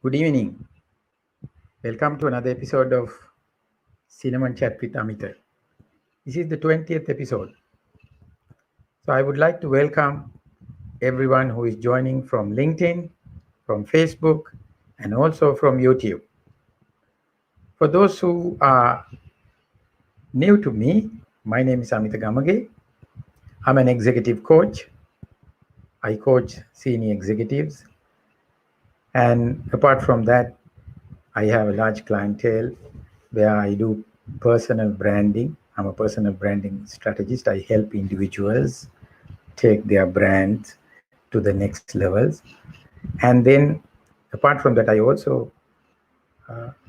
Good evening. Welcome to another episode of Cinnamon Chat with Amita. This is the 20th episode. So I would like to welcome everyone who is joining from LinkedIn, from Facebook, and also from YouTube. For those who are new to me, my name is Amita Gamage. I'm an executive coach. I coach senior executives. And apart from that, I have a large clientele where I do personal branding. I'm a personal branding strategist. I help individuals take their brands to the next levels. And then, apart from that, I also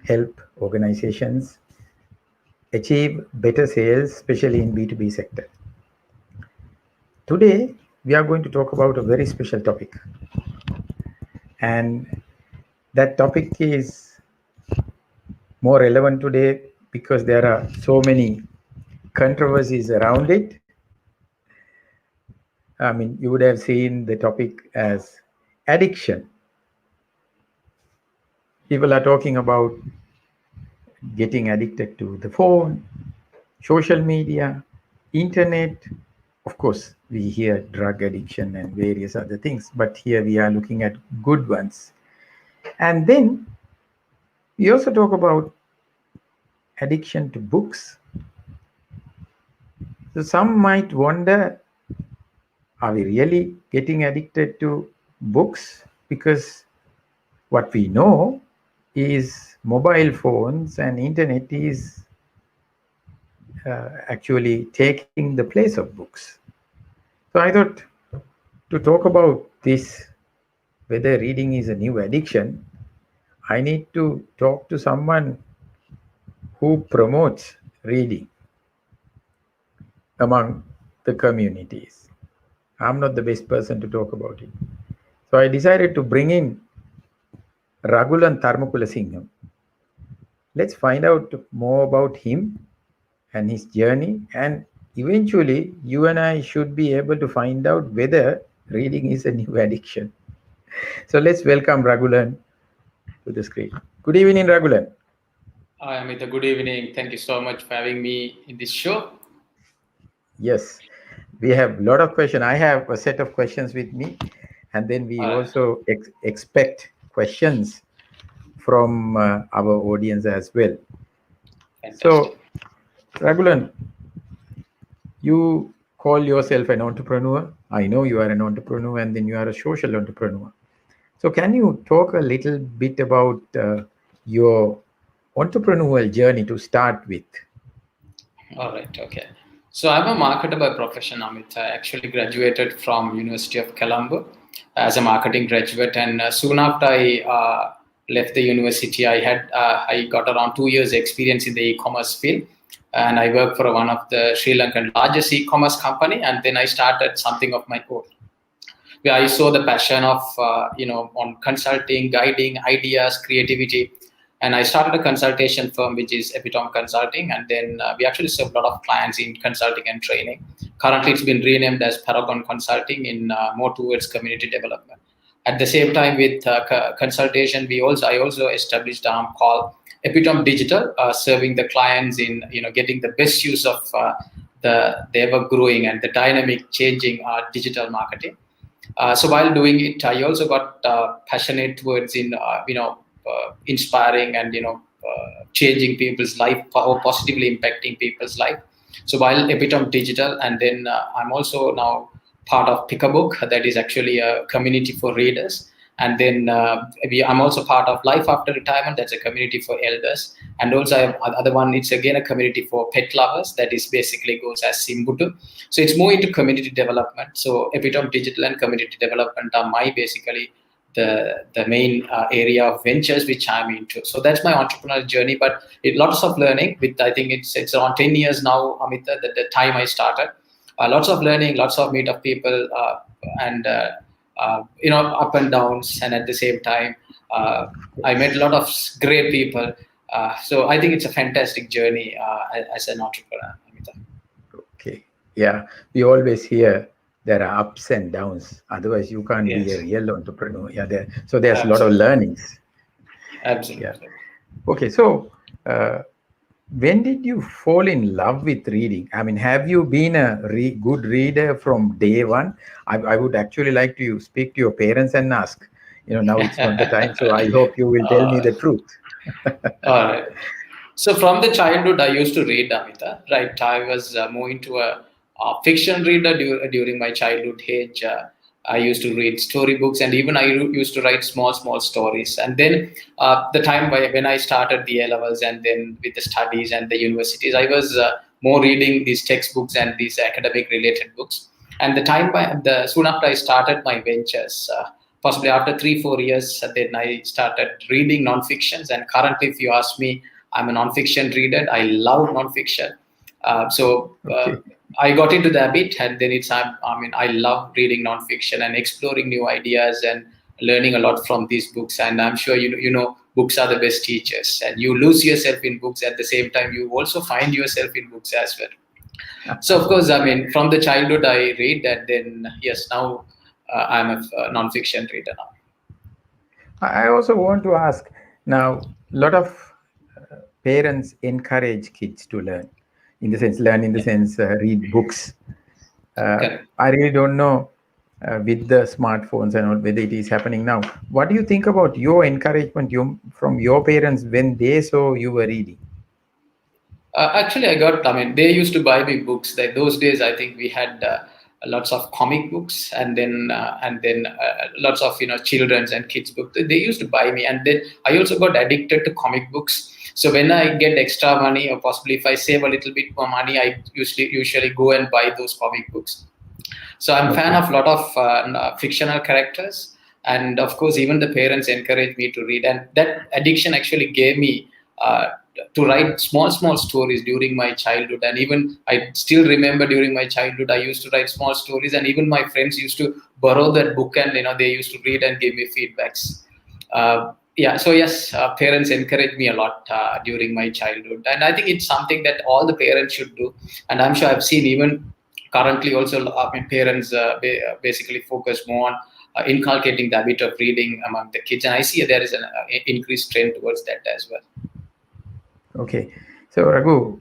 help organizations achieve better sales, especially in B2B sector. Today, we are going to talk about a very special topic. And that topic is more relevant today because there are so many controversies around it. I mean, you would have seen the topic as addiction. People are talking about getting addicted to the phone, social media, internet. Of course, we hear drug addiction and various other things, but here we are looking at good ones. And then we also talk about addiction to books. So some might wonder, are we really getting addicted to books? Because what we know is mobile phones and internet is actually taking the place of books. So I thought to talk about this, whether reading is a new addiction, I need to talk to someone who promotes reading among the communities. I'm not the best person to talk about it. So I decided to bring in Ragulan Tharmakulasingham. Let's find out more about him and his journey, and eventually you and I should be able to find out whether reading is a new addiction. So let's welcome Ragulan to the screen. Good evening, Ragulan. Hi, Amita. Good evening. Thank you so much for having me in this show. Yes, we have a lot of questions. I have a set of questions with me, and then we also expect questions from our audience as well. Fantastic. So, Ragulan, you call yourself an entrepreneur. I know you are an entrepreneur, and then you are a social entrepreneur. So, can you talk a little bit about your entrepreneurial journey to start with? All right. Okay. So I'm a marketer by profession, Amit. I actually graduated from University of Colombo as a marketing graduate, and soon after I left the university, I got around 2 years experience in the e-commerce field, and I worked for one of the Sri Lankan largest e-commerce company, and then I started something of my own. Where I saw the passion of on consulting, guiding, ideas, creativity, and I started a consultation firm which is Epitome Consulting, and then we actually serve a lot of clients in consulting and training. Currently, it's been renamed as Paragon Consulting in more towards community development. At the same time, with consultation, I also established an arm called Epitome Digital, serving the clients in getting the best use of the ever growing and the dynamic changing digital marketing. So while doing it, I also got passionate towards inspiring and changing people's life or positively impacting people's life. So while Epitome Digital, and then I'm also now part of Pick a Book, that is actually a community for readers. And then I'm also part of Life After Retirement, that's a community for elders. And also I have other one, it's again a community for pet lovers, that is basically goes as Simbutu. So it's more into community development. So Epitome Digital and community development are my basically the main area of ventures which I'm into. So that's my entrepreneurial journey, but lots of learning. With I think it's around 10 years now, Amita, the time I started. Lots of learning, lots of meet of people, and up and downs, and at the same time, I met a lot of great people. So I think it's a fantastic journey as an entrepreneur, Amita. Okay. Yeah, we always hear there are ups and downs. Otherwise, you can't be a real entrepreneur. Yeah, so there's a lot of learnings. Yeah. Absolutely. Okay. So, when did you fall in love with reading? I mean, have you been a good reader from day one? I would actually like to speak to your parents and ask. Now it's not the time, so I hope you will tell me uh, the truth. all right. So from the childhood, I used to read, Amita. Right, I was more into a fiction reader during my childhood age. I used to read storybooks, and even I used to write small stories. And then the time when I started the A levels, and then with the studies and the universities, I was more reading these textbooks and these academic related books. And the time soon after I started my ventures. Possibly after 3-4 years, then I started reading non-fictions. And currently, if you ask me, I'm a non-fiction reader. I love non-fiction. So Okay. I got into the habit, and then I love reading non-fiction and exploring new ideas and learning a lot from these books. And I'm sure books are the best teachers. And you lose yourself in books at the same time. You also find yourself in books as well. So of course, from the childhood I read, and then yes, now I'm a non-fiction reader now. I also want to ask now, a lot of parents encourage kids to learn in the Yeah, sense, read books. correct. I really don't know with the smartphones and all whether it is happening now. What do you think about your encouragement from your parents when they saw you were reading? Actually, they used to buy me books. Those days, I think we had lots of comic books, and then lots of children's and kids books. They used to buy me, and then I also got addicted to comic books. So when I get extra money, or possibly if I save a little bit more money, I usually go and buy those comic books. So I'm a fan Okay. of a lot of fictional characters, and of course, even the parents encourage me to read, and that addiction actually gave me to write small stories during my childhood. And even I still remember during my childhood, I used to write small stories, and even my friends used to borrow that book, and they used to read and give me feedbacks. Yeah, so yes, parents encouraged me a lot during my childhood, and I think it's something that all the parents should do. And I'm sure I've seen even currently also, parents basically focus more on inculcating the habit of reading among the kids, and I see there is an increased trend towards that as well. Okay. So, Raghu,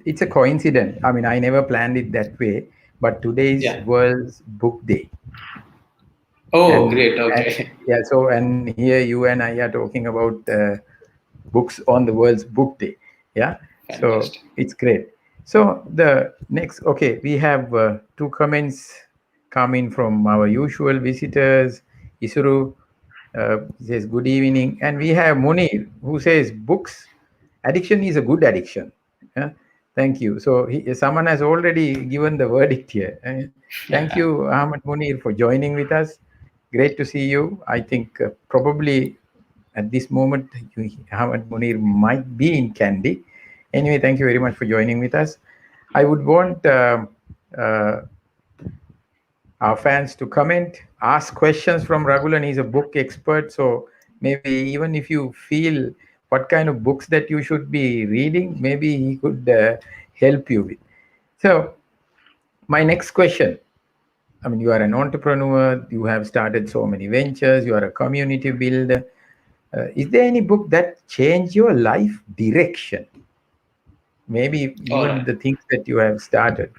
it's a coincidence. I mean, I never planned it that way, but today is Yeah. World's Book Day. Oh, And, great. and Okay. yeah, so, and here you and I are talking about books on the World's Book Day. Yeah. So Fantastic. it's great. So the next, okay, we have two comments coming from our usual visitors. Isuru says good evening, and we have Munir who says books addiction is a good addiction. Yeah? Thank you. So someone has already given the verdict here. Thank you, Ahmad Munir, for joining with us. Great to see you. I think probably at this moment, Ahmad Munir might be in Kandy. Anyway, thank you very much for joining with us. I would want uh, our fans to comment, ask questions from Raghulan. He's a book expert. So maybe even if you feel what kind of books that you should be reading, maybe he could help you with. So, my next question, I mean, you are an entrepreneur, you have started so many ventures, you are a community builder. Is there any book that changed your life direction? Maybe All even right. the things that you have started.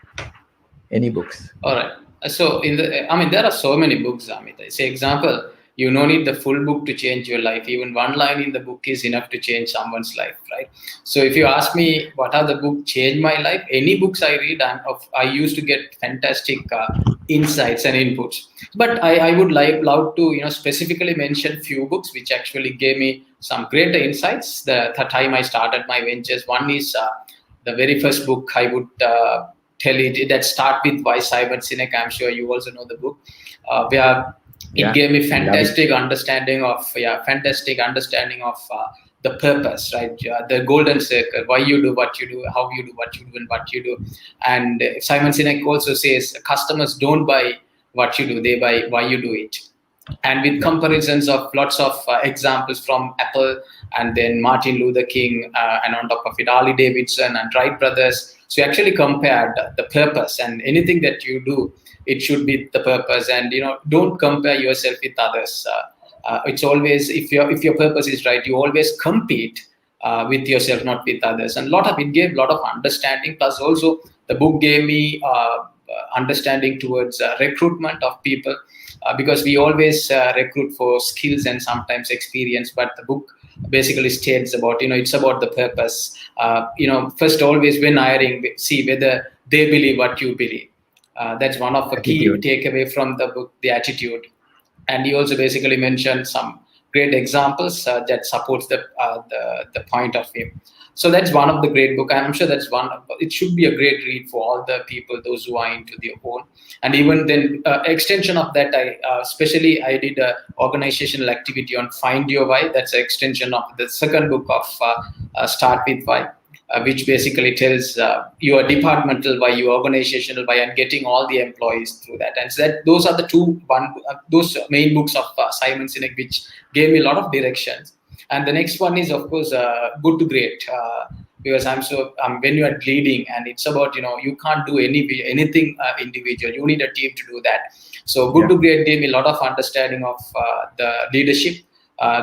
Any books? All right. So there are so many books, Amit. Say example, you no need the full book to change your life. Even one line in the book is enough to change someone's life, right? So if you ask me what are the book changed my life, any books I read, I used to get fantastic insights and inputs. But I would love to specifically mention few books which actually gave me some greater insights. The time I started my ventures, one is the very first book I would tell it that start with by Simon Sinek. I'm sure you also know the book. Where it Yeah, gave me love it. fantastic understanding of the purpose, right? The golden circle, why you do what you do, how you do what you do, and what you do. And Simon Sinek also says customers don't buy what you do, they buy why you do it. And with Yeah, comparisons of lots of examples from Apple, and then Martin Luther King, and on top of it, Harley Davidson and Wright brothers. So you actually compared the purpose, and anything that you do, it should be the purpose. And don't compare yourself with others. It's always, if your purpose is right, you always compete with yourself, not with others. And it gave a lot of understanding. Plus, also the book gave me understanding towards recruitment of people, because we always recruit for skills and sometimes experience, but the book basically states about, it's about the purpose. First, always when hiring, see whether they believe what you believe. That's one of the key Attitude. takeaway from the book, the attitude. And he also basically mentioned some great examples that supports the point of view. So that's one of the great book. I'm sure that's it should be a great read for all the people, those who are into their own. And even then, extension of that, especially I did a organizational activity on Find Your Why. That's an extension of the second book of Start With Why, which basically tells your departmental why, your organizational why, and getting all the employees through that. And so those are the those main books of Simon Sinek, which gave me a lot of directions. And the next one is, of course, Good to Great. Because when you are leading, and it's about, you can't do anything individual. You need a team to do that. So Good to Great gave me a lot of understanding of the leadership.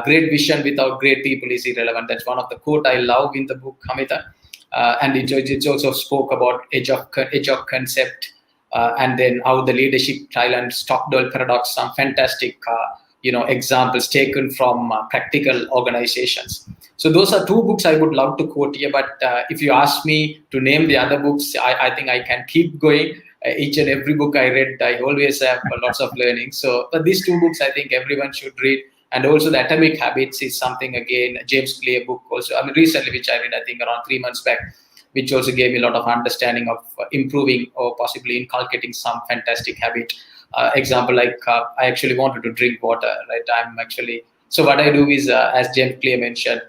Great vision without great people is irrelevant. That's one of the quote I love in the book, Hamita. And it also spoke about edge of concept, and then how the leadership style and Stockdale paradox, some fantastic examples taken from practical organizations. So those are two books I would love to quote here. But if you ask me to name the other books, I think I can keep going. Each and every book I read, I always have lots of learning. So but these two books I think everyone should read. And also the Atomic Habits is something, again, James Clear book also. Recently, which I read, I think around 3 months back, which also gave me a lot of understanding of improving or possibly inculcating some fantastic habit. Example, like I actually wanted to drink water, right? So what I do is, as James Clear mentioned,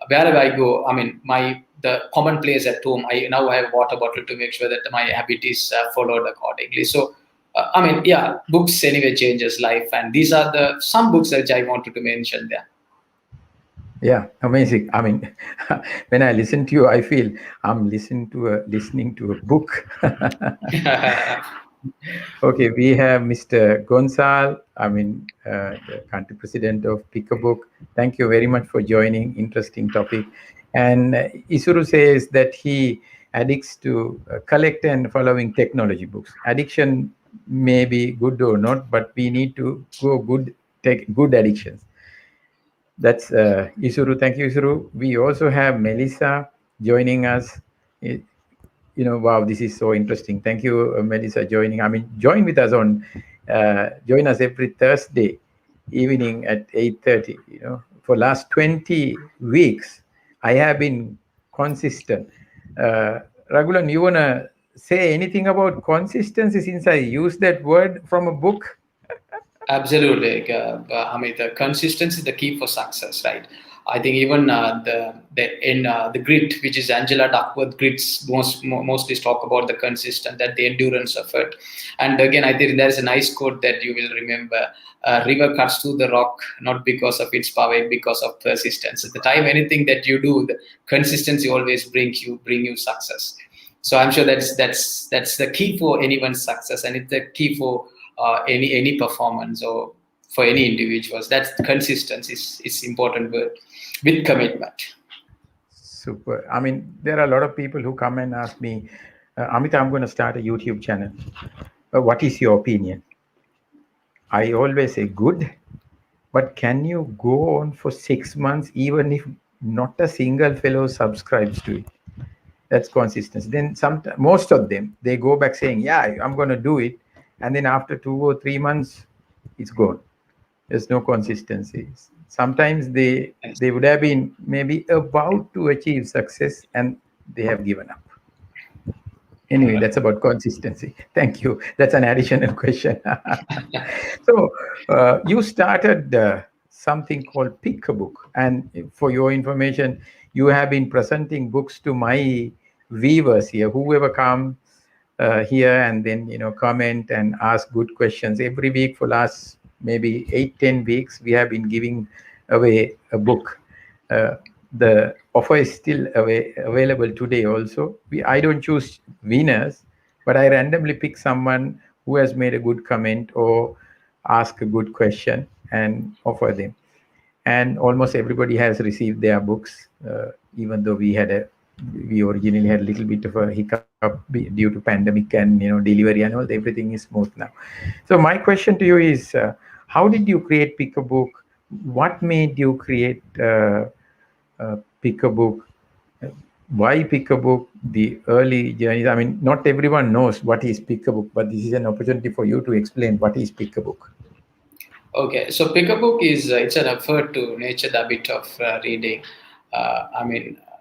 wherever I go, the common place at home, I now have a water bottle to make sure that my habit is followed accordingly. So books anyway changes life, and these are some books which I wanted to mention there. Yeah, amazing. When I listen to you, I feel I'm listening to a book. Okay, we have Mr. Gonzal, the country president of Pick a Book. Thank you very much for joining. Interesting topic. And Isuru says that he addicts to collect and following technology books. Addiction may be good or not, but we need to take good addictions. That's Isuru. Thank you, Isuru. We also have Melissa joining us. Wow, this is so interesting. Thank you, Melissa, joining. Join with us join us every Thursday evening at 8:30. For last 20 weeks, I have been consistent. Ragulan, you wanna say anything about consistency, since I used that word from a book? Absolutely, Hamid. The consistency is the key for success, right? I think even the grit, which is Angela Duckworth grits, mostly talk about the consistent, that the endurance of it. And again, I think there's a nice quote that you will remember: "River cuts through the rock not because of its power, because of persistence." At the time, anything that you do, the consistency always bring you success. So I'm sure that's the key for anyone's success, and it's the key for any performance or for any individuals. That's consistency is important word, with commitment. Super. There are a lot of people who come and ask me, Amita, I'm going to start a YouTube channel. What is your opinion? I always say good, but can you go on for 6 months even if not a single fellow subscribes to it? That's consistency. Then most of them, they go back saying, yeah, I'm going to do it. And then after 2 or 3 months, it's gone. There's no consistency. Sometimes they would have been maybe about to achieve success and they have given up. Anyway, that's about consistency. Thank you. That's an additional question. So you started something called Pick a Book. And for your information, you have been presenting books to my viewers here, whoever comes here and then, comment and ask good questions. Every week for last maybe 8-10 weeks, we have been giving away a book. The offer is still available today also. I don't choose winners, but I randomly pick someone who has made a good comment or ask a good question and offer them. and almost everybody has received their books, even though we originally had a little bit of a hiccup due to pandemic and delivery and all. Everything is smooth now. So my question to you is, how did you create Pick a Book? What made you create Pick a Book? Why Pick a Book? The early journeys. I mean, not everyone knows what is Pick a Book, but this is an opportunity for you to explain what is Pick a Book. Okay, so pick a book is it's an effort to nurture the habit of reading.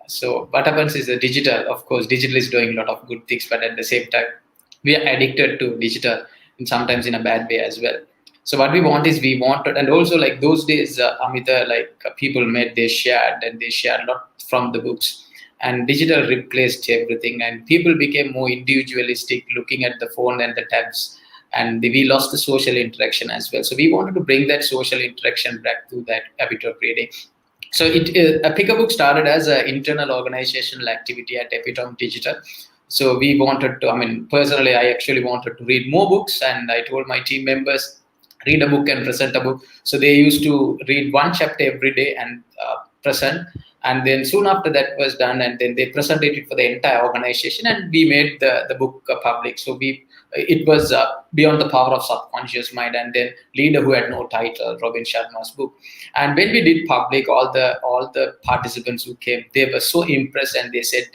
So what happens is the digital. Of course, digital is doing a lot of good things, but at the same time, we are addicted to digital, and sometimes in a bad way as well. So what we want is we wanted, and also like those days, Amita, people met, they shared, and they shared a lot from the books. And digital replaced everything, and people became more individualistic, looking at the phone and the tabs, and we lost the social interaction as well. So we wanted to bring that social interaction back to that habit of reading. So a pick a book started as an internal organizational activity at Epitome Digital. So we wanted to, I mean, personally, I actually wanted to read more books, and I told my team members, read a book and present a book. So they used to read one chapter every day and present. And then soon after that was done, and then they presented it for the entire organization, and we made the book public. So it was Beyond the Power of Subconscious Mind, and then Leader Who Had No Title, Robin Sharma's book. And when we did public, all the participants who came, they were so impressed, and they said,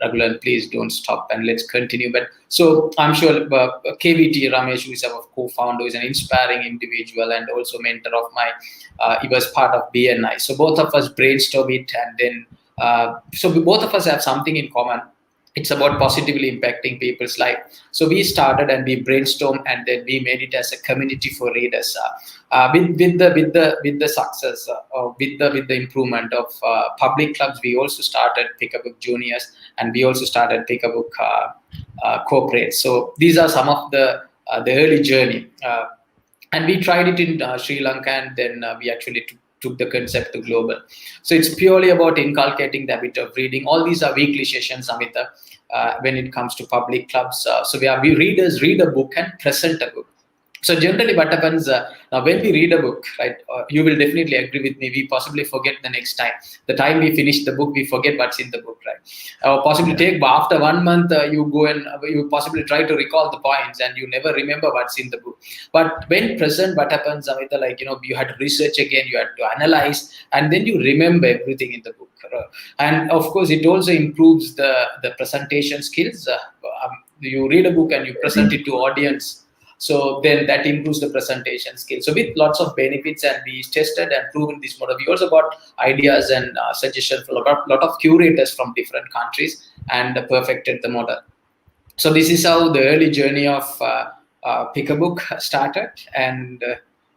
Raghulan, please don't stop and let's continue. But so I'm sure KVT Ramesh, who is our co-founder, is an inspiring individual and also mentor of mine. He was part of BNI. So both of us brainstorm it, and then so both of us have something in common. It's about positively impacting people's life. So we started and we brainstormed, and then we made it as a community for readers. With the success, with the improvement of public clubs, we also started Pick a Book Juniors, and we also started Pick a Book Corporate. So these are some of the early journey, and we tried it in Sri Lanka, and then we actually took the concept to global. So it's purely about inculcating the habit of reading. All these are weekly sessions, Amita, when it comes to public clubs. So we readers read a book and present a book. So generally what happens, now when we read a book, right, you will definitely agree with me, we possibly forget the next time. The time we finish the book, we forget what's in the book, right? Or possibly after 1 month, you go and you possibly try to recall the points, and you never remember what's in the book. But when present, what happens, Amita, you had to research again, you had to analyze, and then you remember everything in the book. And of course, it also improves the presentation skills. You read a book and you present it to audience. So then that improves the presentation skill. So with lots of benefits, and we tested and proven this model. We also got ideas and suggestions from a lot of curators from different countries, and perfected the model. So this is how the early journey of Pick a Book started, and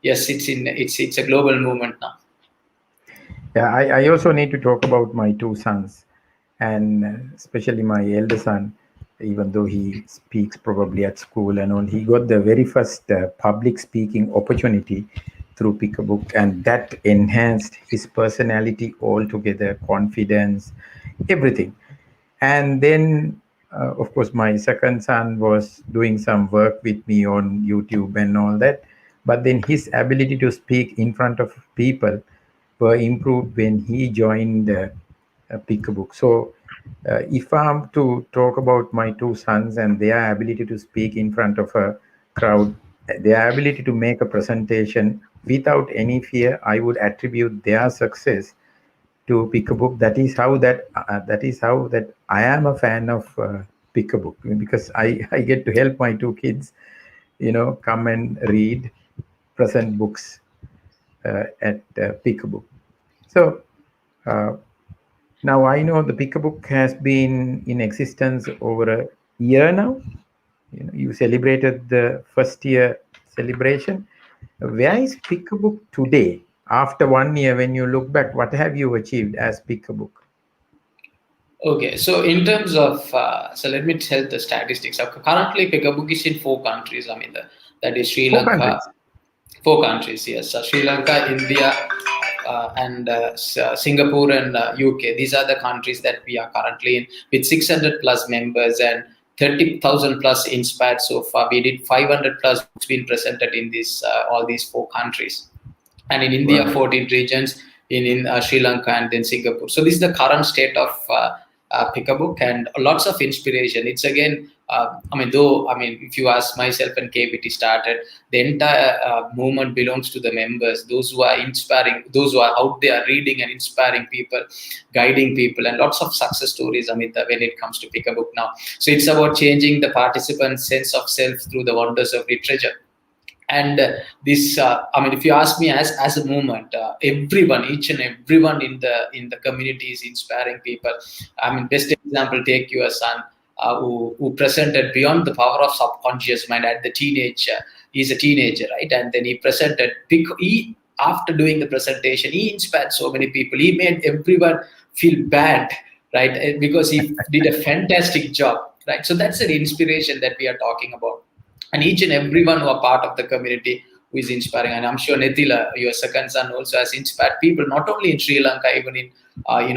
yes, it's a global movement now. Yeah, I also need to talk about my two sons, and especially my elder son. Even though he speaks probably at school and all, he got the very first public speaking opportunity through Pick a Book, and that enhanced his personality altogether, confidence, everything. And then, of course, my second son was doing some work with me on YouTube and all that. But then his ability to speak in front of people were improved when he joined Pick a Book. So, if I'm to talk about my two sons and their ability to speak in front of a crowd, their ability to make a presentation without any fear, I would attribute their success to Pick a Book. That is how that I am a fan of Pick a Book, because I get to help my two kids, come and read, present books at Pick a Book. So. Now I know the Pick a Book has been in existence over a year now. You celebrated the first year celebration. Where is Pick a Book today? After 1 year, when you look back, what have you achieved as Pick a Book? Okay, so in terms of, so let me tell the statistics. Currently, Pick a Book is in 4 countries. I mean, that is Sri Lanka. Countries. 4 countries, yes. Sri Lanka, India, and Singapore and UK. These are the countries that we are currently in, with 600 plus members and 30,000 plus inspired so far. We did 500 plus books being presented in all these 4 countries. And in India, 14 regions. in Sri Lanka and then Singapore. So this is the current state of Pick a Book, and lots of inspiration. It's again, if you ask myself and KBT started, the entire movement belongs to the members, those who are inspiring, those who are out there reading and inspiring people, guiding people, and lots of success stories, Amita, when it comes to Pick a Book now. So it's about changing the participant's sense of self through the wonders of literature. And this, if you ask me, as a movement, everyone, each and everyone in the community is inspiring people. Best example, take your son, who presented Beyond the Power of Subconscious Mind at the teenage. He's a teenager, right? And then he presented. After doing the presentation, he inspired so many people. He made everyone feel bad, right? Because he did a fantastic job, right? So that's an inspiration that we are talking about. And each and everyone who are part of the community who is inspiring. And I'm sure Nethila, your second son, also has inspired people, not only in Sri Lanka, even in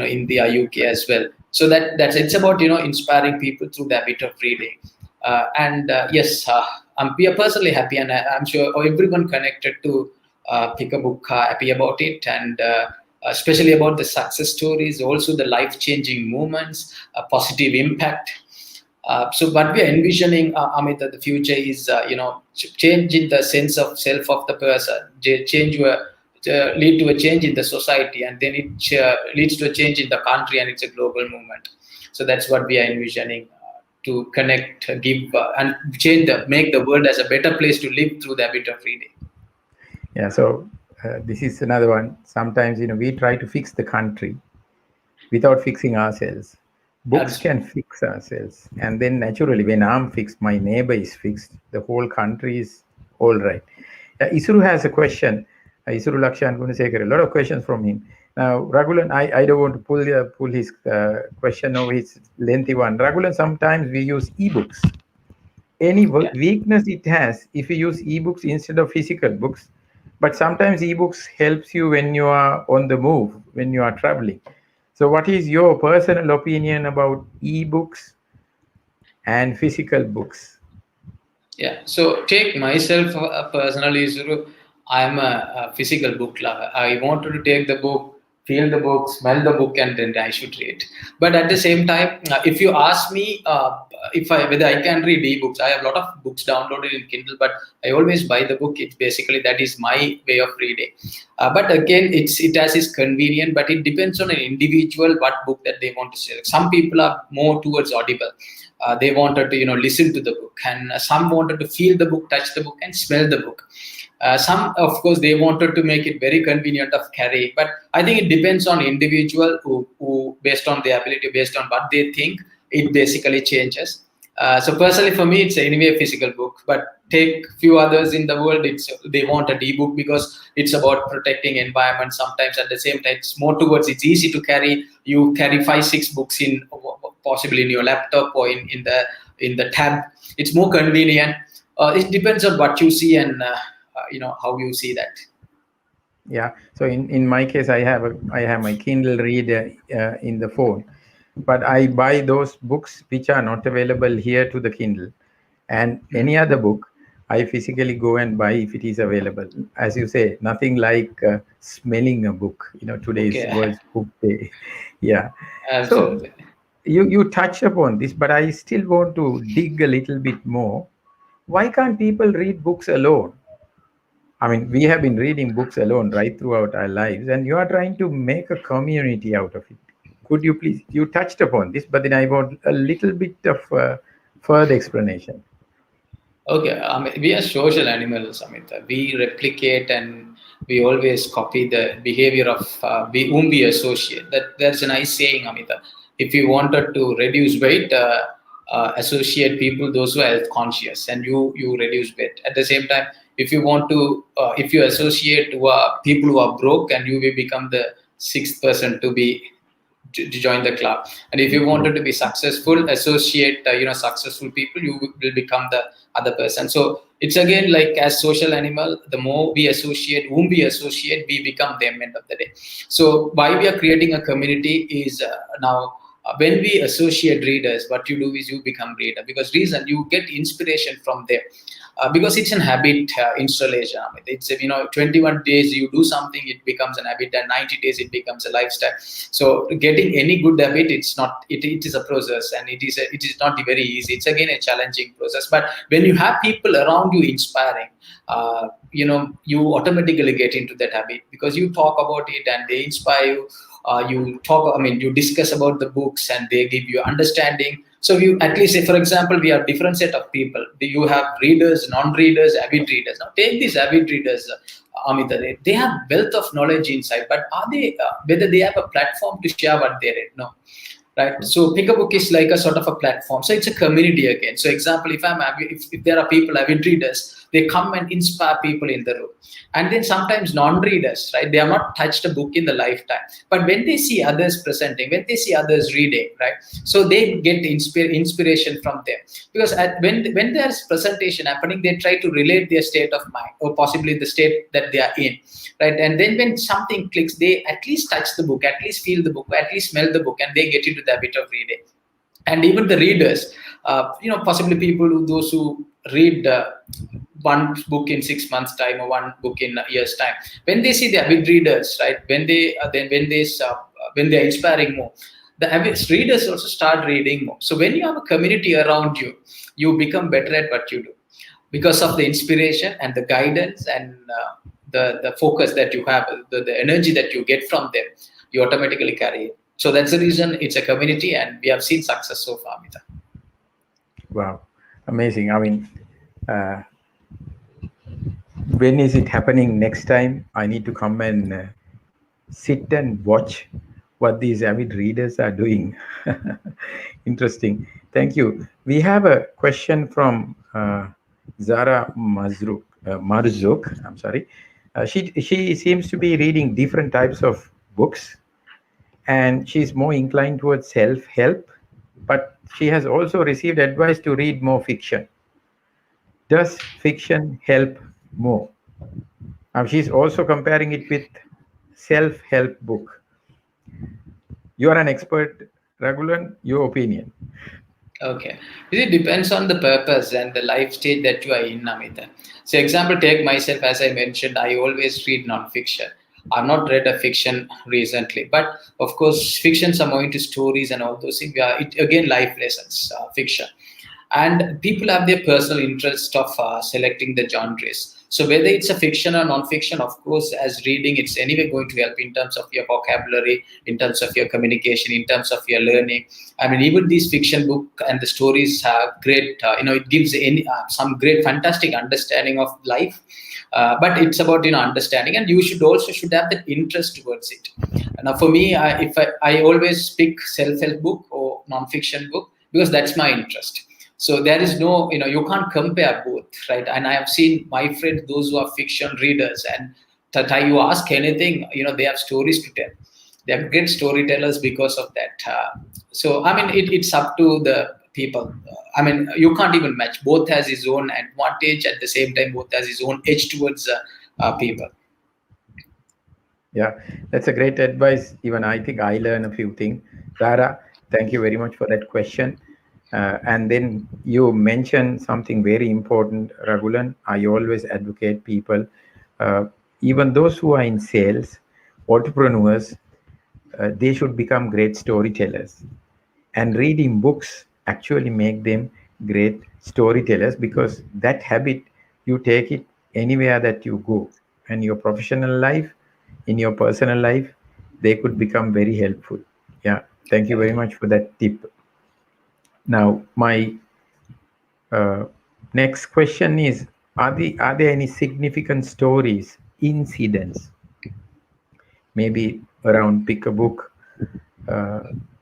India, UK as well. So it's about inspiring people through the habit of reading. Yes, we are personally happy, and I'm sure everyone connected to Pick a Book are happy about it, and especially about the success stories, also the life-changing moments, positive impact. So what we are envisioning, Amit, the future is, changing the sense of self of the person, lead to a change in the society, and then it leads to a change in the country, and it's a global movement. So that's what we are envisioning, to connect, give, and make the world as a better place to live through the habit of reading. Yeah, so this is another one. Sometimes, we try to fix the country without fixing ourselves. Books can fix ourselves, and then naturally, when I'm fixed, my neighbor is fixed, the whole country is all right. Isuru has a question. Isuru Lakshan Gunasekar, a lot of questions from him. Now, Raghulan, I don't want to pull his question over, his lengthy one. Raghulan, sometimes we use ebooks. Any weakness it has if you use ebooks instead of physical books, but sometimes ebooks helps you when you are on the move, when you are traveling. So what is your personal opinion about ebooks and physical books? Yeah, so take myself personally, Zuru. I'm a physical book lover. I wanted to take the book, feel the book, smell the book, and then I should read. But at the same time, if you ask me whether I can read ebooks, I have a lot of books downloaded in Kindle, but I always buy the book. It's basically, that is my way of reading. But again, it has its convenient, but it depends on an individual what book that they want to select. Some people are more towards audible. They wanted to listen to the book, and some wanted to feel the book, touch the book, and smell the book. Some, of course, they wanted to make it very convenient of carrying, but I think it depends on individual who based on their ability, based on what they think, it basically changes. So personally, for me, it's anyway a physical book. But take few others in the world, they want an ebook because it's about protecting environment. Sometimes at the same time, it's more towards, it's easy to carry. You carry 5-6 books in, possibly in your laptop or in the tab. It's more convenient. It depends on what you see and how you see that. Yeah. So in my case, I have my Kindle reader in the phone, but I buy those books which are not available here to the Kindle, and any other book I physically go and buy if it is available. As you say, nothing like smelling a book. Today's World Book Day. Yeah. Absolutely. So you touched upon this, but I still want to dig a little bit more. Why can't people read books alone? I mean, we have been reading books alone right throughout our lives, and you are trying to make a community out of it. Could you please, you touched upon this, but then I want a little bit of further explanation. Okay, we are social animals, Amita. We replicate and we always copy the behavior of whom we associate. That's a nice saying, Amita. If you wanted to reduce weight, associate people those who are health conscious, and you reduce weight. At the same time, if you associate people who are broke, and you will become the 6th person to join the club. And if you wanted to be successful, associate successful people, you will become the other person. So it's again like, as social animal, the more we associate, whom we associate, we become them end of the day. So why we are creating a community is now when we associate readers, what you do is you become reader, because reason, you get inspiration from them. because it's an habit installation. I mean, it's 21 days you do something, it becomes an habit, and 90 days it becomes a lifestyle. So getting any good habit, it is a process, and it is not very easy. It's again a challenging process. But when you have people around you inspiring, you automatically get into that habit because you talk about it and they inspire you. You discuss about the books and they give you understanding. So you at least say, for example, we have different set of people. You have readers, non-readers, avid readers. Now take these avid readers, Amita. They have wealth of knowledge inside, but are they whether they have a platform to share what they read? No. Right. So pick a book is like a sort of a platform. So it's a community again. So example, if there are people avid readers, they come and inspire people in the room. And then sometimes non-readers, right? They have not touched a book in the lifetime. But when they see others presenting, when they see others reading, right? So they get inspiration from them. Because when there's presentation happening, they try to relate their state of mind or possibly the state that they are in. Right. And then when something clicks, they at least touch the book, at least feel the book, at least smell the book, and they get into the habit of reading. And even the readers, possibly those who read one book in 6 months' time or one book in a year's time, when they see the avid readers, right, when they're inspiring more, the avid readers also start reading more. So when you have a community around you, you become better at what you do because of the inspiration and the guidance and the focus that you have, the energy that you get from them, you automatically carry it. So that's the reason it's a community, and we have seen success so far, Mita. Wow, amazing. I mean, when is it happening next time? I need to come and sit and watch what these avid readers are doing. Interesting. Thank you. We have a question from Zara Marzuk. I'm sorry. She seems to be reading different types of books, and she's more inclined towards self-help, but she has also received advice to read more fiction. Does fiction help more? She's also comparing it with self-help book. You are an expert, Raghulan. Your opinion. Okay. It depends on the purpose and the life stage that you are in, Namita. So example, take myself, as I mentioned, I always read non-fiction. I've not read a fiction recently, but of course, fictions are more into stories and all those things. Again, life lessons, fiction. And people have their personal interest of selecting the genres. So whether it's a fiction or non-fiction, of course, as reading, it's anyway going to help in terms of your vocabulary, in terms of your communication, in terms of your learning. I mean, even these fiction book and the stories have great, it gives some great, fantastic understanding of life. But it's about understanding, and you should have that interest towards it. Now, for me, I always pick self-help book or non-fiction book because that's my interest. So there is no, you can't compare both, right? And I have seen my friends, those who are fiction readers, and you ask anything, they have stories to tell. They are great storytellers because of that. So, I mean, it's up to the people. I mean, you can't even match. Both has its own advantage. At the same time, both has its own edge towards people. Yeah, that's a great advice. Even I think I learned a few things. Zara, thank you very much for that question. And then you mentioned something very important, Raghulan. I always advocate people, even those who are in sales, entrepreneurs, they should become great storytellers. And reading books actually make them great storytellers, because that habit, you take it anywhere that you go. And your professional life, in your personal life, they could become very helpful. Yeah, thank you very much for that tip. Now, my next question is, are there any significant stories, incidents, maybe around pick a book,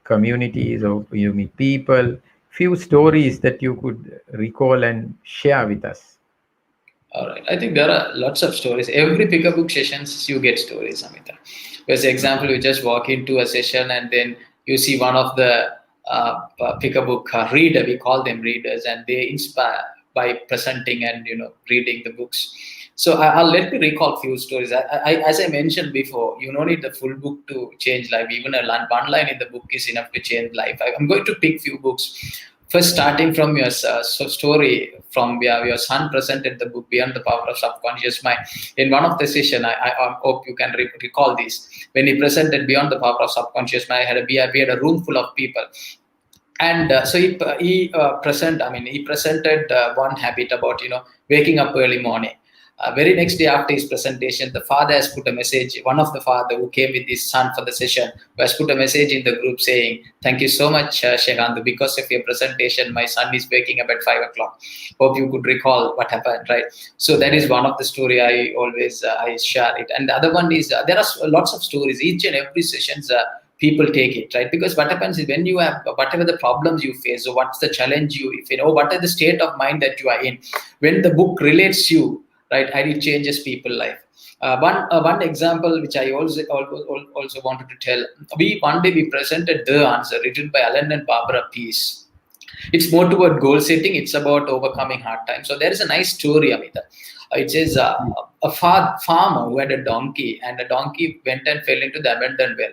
communities, or you meet people, few stories that you could recall and share with us? All right. I think there are lots of stories. Every pick a book sessions, you get stories, Amita. For example, you just walk into a session and then you see one of the pick a book reader, we call them readers, and they inspire by presenting and reading the books. So I'll let me recall few stories. As I mentioned before, you don't need the full book to change life. Even one line in the book is enough to change life. I'm going to pick few books. First, starting from your story, from your son presented the book Beyond the Power of Subconscious Mind. In one of the session, I hope you can recall this. When he presented Beyond the Power of Subconscious Mind, we had a room full of people. And so he presented one habit about waking up early morning. Very next day after his presentation, the father has put a message. One of the father who came with his son for the session has put a message in the group saying, "Thank you so much, Shekhand. Because of your presentation, my son is waking up at 5 o'clock. Hope you could recall what happened, right?" So that is one of the story I always I share it. And the other one is there are lots of stories. Each and every sessions. People take it, right? Because what happens is when you have whatever the problems you face, or what's the challenge if what are the state of mind that you are in, when the book relates you, right, and it changes people's life. One example which I also wanted to tell. One day we presented The Answer, written by Alan and Barbara Pease. It's more toward goal setting. It's about overcoming hard times. So there is a nice story, Amita. It says a farmer who had a donkey, and the donkey went and fell into the abandoned well.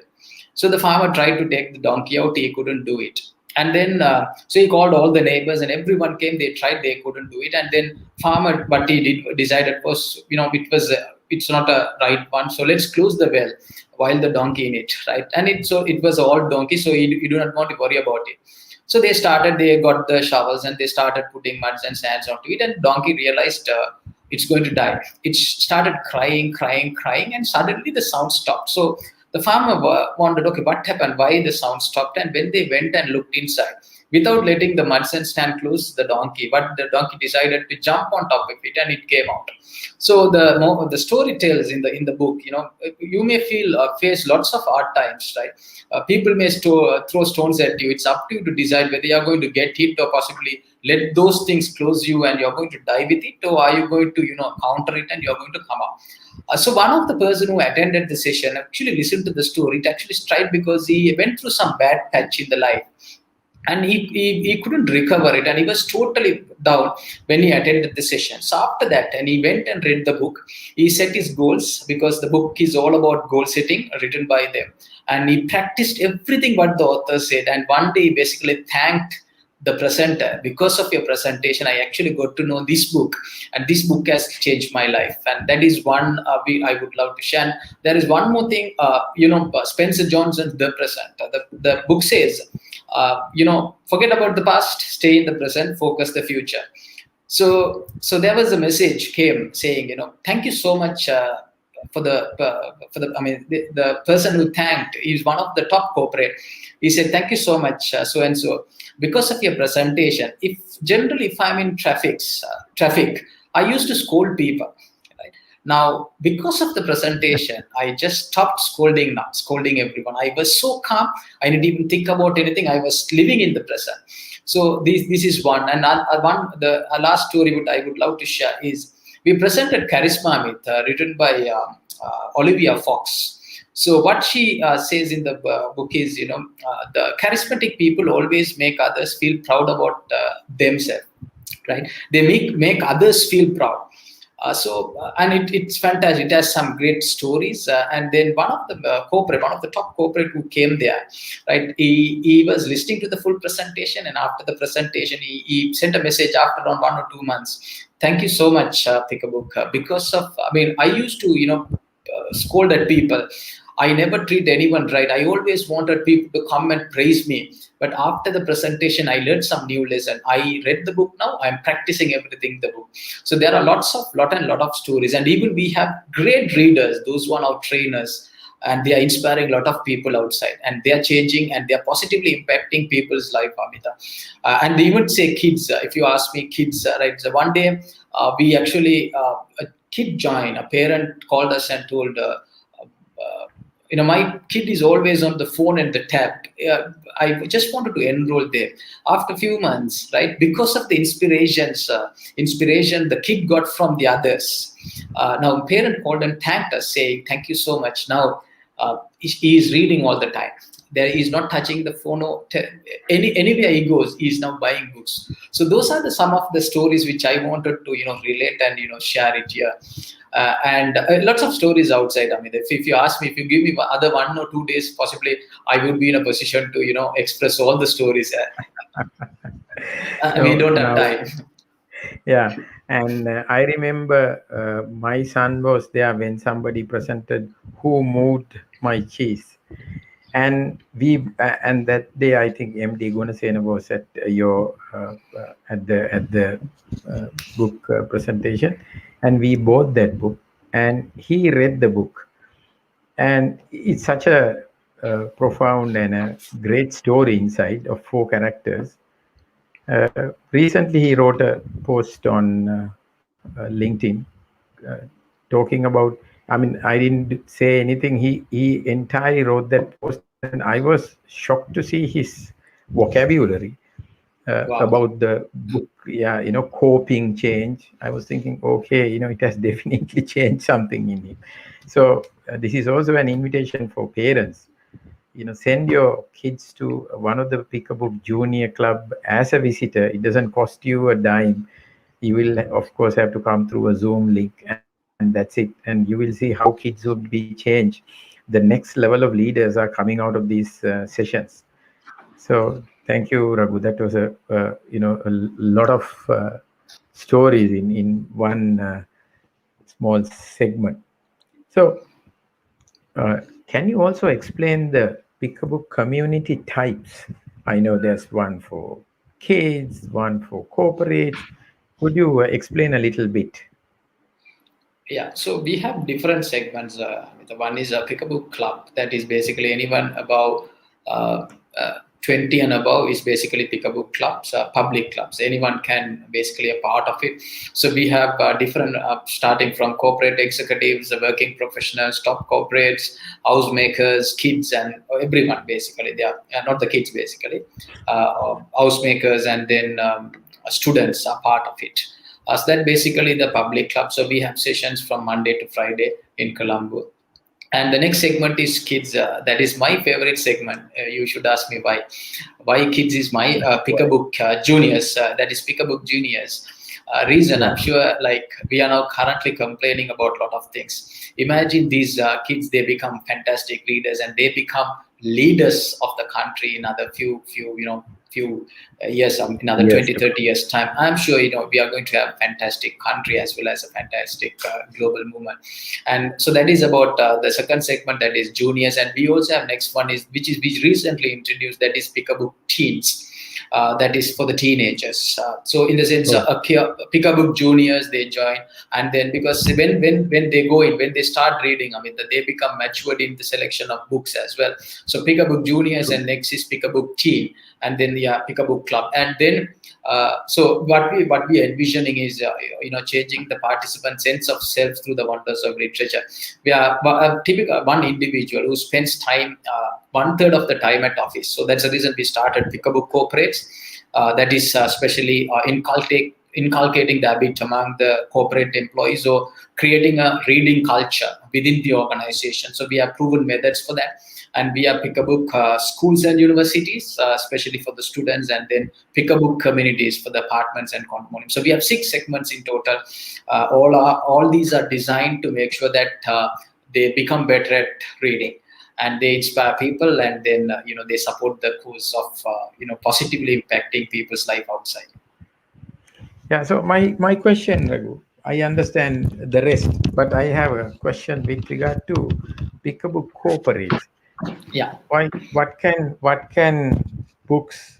So the farmer tried to take the donkey out. He couldn't do it. And then, so he called all the neighbors, and everyone came. They tried, they couldn't do it. And then farmer, what he decided was, it's not a right one. So let's close the well while the donkey in it, right? And it was an old donkey, so you do not want to worry about it. So they got the shovels and they started putting muds and sands onto it. And donkey realized it's going to die. It started crying, and suddenly the sound stopped. So the farmer wondered, okay, what happened? Why the sound stopped? And when they went and looked inside, without letting the muds and sand close the donkey, but the donkey decided to jump on top of it, and it came out. So the story tells in the book, you may face lots of hard times, right? People may throw stones at you. It's up to you to decide whether you're going to get hit or possibly let those things close you and you're going to die with it, or are you going to counter it and you're going to come out. So one of the person who attended the session actually listened to the story. It actually struck because he went through some bad patch in the life, and he couldn't recover it, and he was totally down when he attended the session. So after that, and he went and read the book. He set his goals, because the book is all about goal setting, written by them, and he practiced everything what the author said. And one day he basically thanked the presenter. Because of your presentation, I actually got to know this book, and this book has changed my life. And that is one I would love to share. And there is one more thing. Spencer Johnson's The Present. The book says, forget about the past, stay in the present, focus the future. So there was a message came saying, thank you so much for the person who thanked. He's one of the top corporate. He said, thank you so much, so and so, because of your presentation. If I'm in traffic, I used to scold people. Right? Now, because of the presentation, I just stopped scolding everyone. I was so calm. I didn't even think about anything. I was living in the present. So this is one. And the last story which I would love to share is, we presented Charisma Myth, written by Olivia Fox. So what she says in the book is, the charismatic people always make others feel proud about themselves, right? They make others feel proud. And it's fantastic. It has some great stories. And then one of the top corporate who came there, right? He was listening to the full presentation, and after the presentation, he sent a message after around 1 or 2 months. Thank you so much, Pikabook. Because of, I used to, scold at people. I never treat anyone right. I always wanted people to come and praise me. But after the presentation, I learned some new lesson. I read the book now. I'm practicing everything in the book. So there are lot of stories. And even we have great readers, those who are now trainers, and they are inspiring a lot of people outside. And they are changing, and they are positively impacting people's life, Amita. And they even say kids, if you ask me, kids, right? So one day, we actually, a kid joined. A parent called us and told, my kid is always on the phone and the tab. I just wanted to enroll there. After a few months, right, because of the inspiration the kid got from the others. Now, parent called and thanked us, saying, thank you so much. Now, he is reading all the time. There he is not touching the phone. Anywhere he goes, he is now buying books. So those are some of the stories which I wanted to, relate and, share it here. And lots of stories outside. If you ask me, if you give me other 1 or 2 days, possibly I would be in a position to, express all the stories. We No, don't have now, time. yeah. And I remember my son was there when somebody presented who moved my cheese. And and that day I think MD Gunasena was at your at the uh, book presentation, and we bought that book, and he read the book, and it's such a profound and a great story inside of four characters. Recently, he wrote a post on LinkedIn uh, talking about. I mean, I didn't say anything. He entirely wrote that post, and I was shocked to see his vocabulary Wow. about the book. Yeah, coping change. I was thinking, okay, it has definitely changed something in him. So this is also an invitation for parents. Send your kids to one of the Pick a Book Junior Club as a visitor. It doesn't cost you a dime. You will of course have to come through a Zoom link, and that's it, and you will see how kids would be changed. The next level of leaders are coming out of these sessions. So thank you, Raghu. That was a lot of stories in one small segment. So can you also explain the Pick-a-Book community types? I know there's one for kids, one for corporates. Could you explain a little bit? Yeah, so we have different segments. The one is a Pick-a-Book Club, that is basically anyone above uh, 20 and above is basically Pick-a-Book clubs, public clubs. Anyone can basically a part of it. So we have different, starting from corporate executives, working professionals, top corporates, housemakers, kids, and everyone basically. They are not the kids basically, housemakers, and then students are part of it. So that basically the public club. So we have sessions from Monday to Friday in Colombo. And the next segment is kids. That is my favorite segment. You should ask me why. Why kids is my Pick a Book Juniors. That is Pick a Book Juniors. Reason, I'm Yeah. sure, like we are now currently complaining about a lot of things. Imagine these kids; they become fantastic leaders, and they become leaders of the country in other few years, in another Yes. 20, 30 years time. I'm sure we are going to have a fantastic country as well as a fantastic global movement. And so that is about the second segment, that is juniors. And we also have next one is which recently introduced, that is Pick a Book Teens. That is for the teenagers. So in the sense, Oh, Pick a Book Juniors, they join, and then because when they go in, when they start reading, I mean, that they become matured in the selection of books as well. So Pick a Book Juniors, true. and next is Pick a Book Teen, and then Pick a Book Club, and then so what we are envisioning is changing the participant sense of self through the wonders of literature. We are a typical one individual who spends time, one third of the time at office. So that's the reason we started Pick a Book Corporates. That is especially inculcating the habit among the corporate employees, or creating a reading culture within the organization. So we have proven methods for that. And we have Pick a Book schools and universities, especially for the students, and then Pick a Book communities for the apartments and condominiums. So we have 6 segments in total. All these are designed to make sure that they become better at reading, and they inspire people, and then they support the cause of positively impacting people's life outside. Yeah. So my question, Raghu, I understand the rest, but I have a question with regard to Pick a Book corporates. Yeah. Why? What can books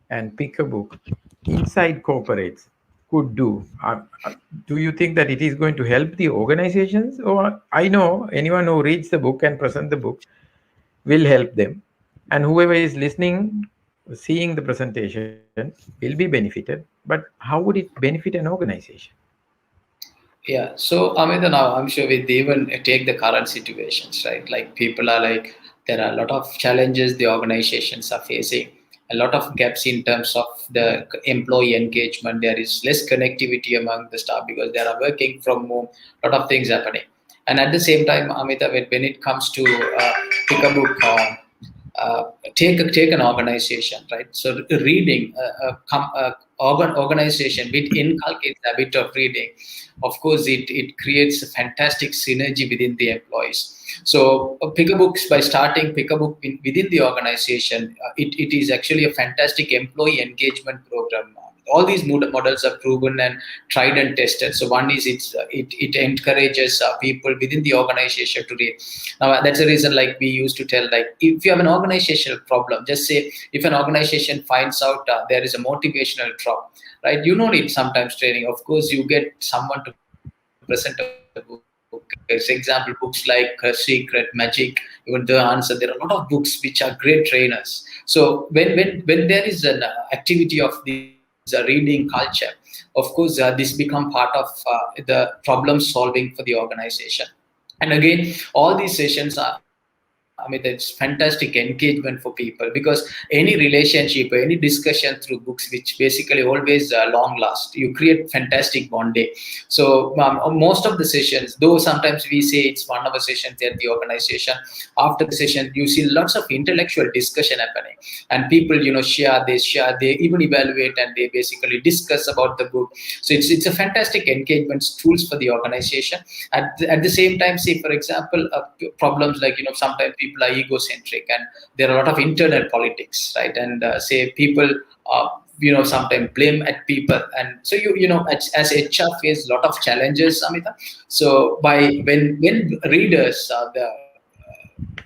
and Pick a Book inside corporates could do? Do you think that it is going to help the organizations? Or I know anyone who reads the book and present the book will help them, and whoever is listening, seeing the presentation will be benefited. But how would it benefit an organization? Yeah, so Amit, now I'm sure with even take the current situations, right? Like people are like, there are a lot of challenges the organizations are facing, a lot of gaps in terms of the employee engagement. There is less connectivity among the staff because they are working from home, a lot of things happening. And at the same time, Amita, when it comes to Pick a Book, take an organization, right? So reading organization which inculcates the habit of reading, of course it creates a fantastic synergy within the employees. So pick a books, by starting pick a book within the organization, it is actually a fantastic employee engagement program. All these models are proven and tried and tested. So one is it encourages people within the organization to read. Now that's the reason, like we used to tell, like if you have an organizational problem, just say if an organization finds out there is a motivational drop, right? You don't need sometimes training. Of course, you get someone to present a book. As example, books like Secret, Magic, even The Answer. There are a lot of books which are great trainers. So when there is an activity of this reading culture, of course this become part of the problem solving for the organization. And again, all these sessions are, I mean, it's fantastic engagement for people, because any relationship or any discussion through books, which basically always long last, you create fantastic bonding. So most of the sessions, though sometimes we say it's 1 hour sessions at the organization, after the session you see lots of intellectual discussion happening, and people, share, they even evaluate, and they basically discuss about the book. So it's a fantastic engagement tools for the organization. At the same time, say for example, problems like, sometimes people are egocentric, and there are a lot of internal politics, right? And say people sometimes blame at people, and so as HR face a lot of challenges, Amita. So when readers,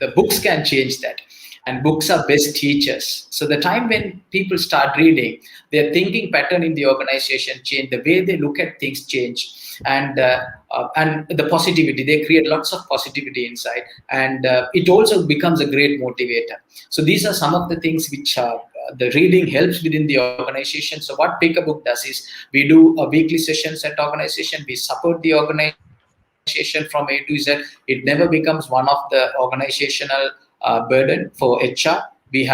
the books can change that, and books are best teachers. So the time when people start reading, their thinking pattern in the organization change, the way they look at things change, and the positivity, they create lots of positivity inside, and it also becomes a great motivator. So these are some of the things which the reading helps within the organization. So what Pick a Book does is, we do a weekly sessions at organization, we support the organization from A to Z. It never becomes one of the organizational burden for HR. We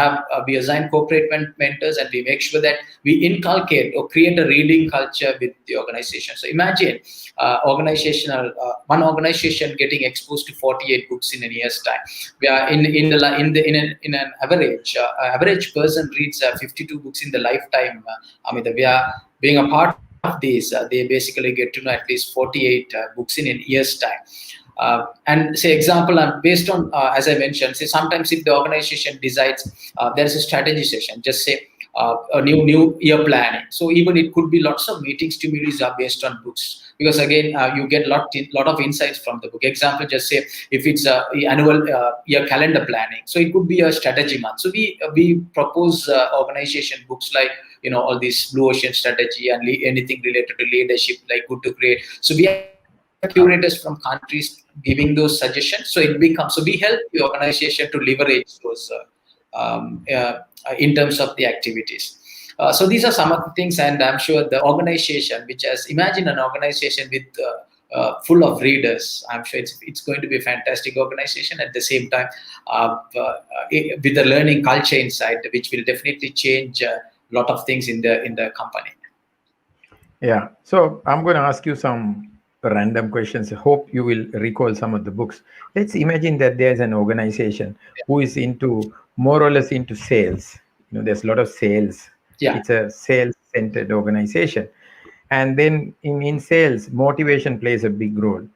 assign corporate mentors, and we make sure that we inculcate or create a reading culture with the organization. So imagine one organization getting exposed to 48 books in a year's time. We are in an average person reads 52 books in the lifetime. We are being a part of these. They basically get to know at least 48 books in a year's time. And say example, based on as I mentioned, say sometimes if the organization decides there is a strategy session, just say a new year planning. So even it could be lots of meeting stimuli are based on books, because again you get lot of insights from the book. Example, just say if it's a annual year calendar planning, so it could be a strategy month. So we propose organization books like all these blue ocean strategy and anything related to leadership, like Good to Great. So we have curators from countries giving those suggestions. So we help the organization to leverage those in terms of the activities. So these are some of the things, and I'm sure the organization, which has, imagine an organization with full of readers, I'm sure it's going to be a fantastic organization. At the same time, with the learning culture inside, which will definitely change a lot of things in the company. Yeah. So I'm going to ask you some random questions. I hope you will recall some of the books. Let's imagine that there's an organization who is more or less into sales. There's a lot of sales. Yeah. It's a sales-centered organization. And then in sales, motivation plays a big role.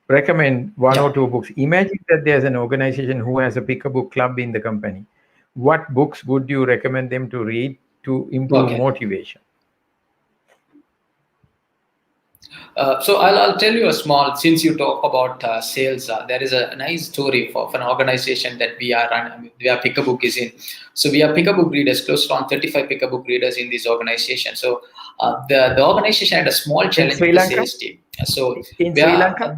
Recommend one or two books. Imagine that there's an organization who has a Pick a Book club in the company. What books would you recommend them to read to improve motivation? So I'll tell you a small, since you talk about sales, there is a nice story for an organization that we are running. We are Pick a Book is in. So we are Pick a Book readers, close to around 35 Pick a Book readers in this organization. So the organization had a small challenge with the sales team. So in Sri Lanka?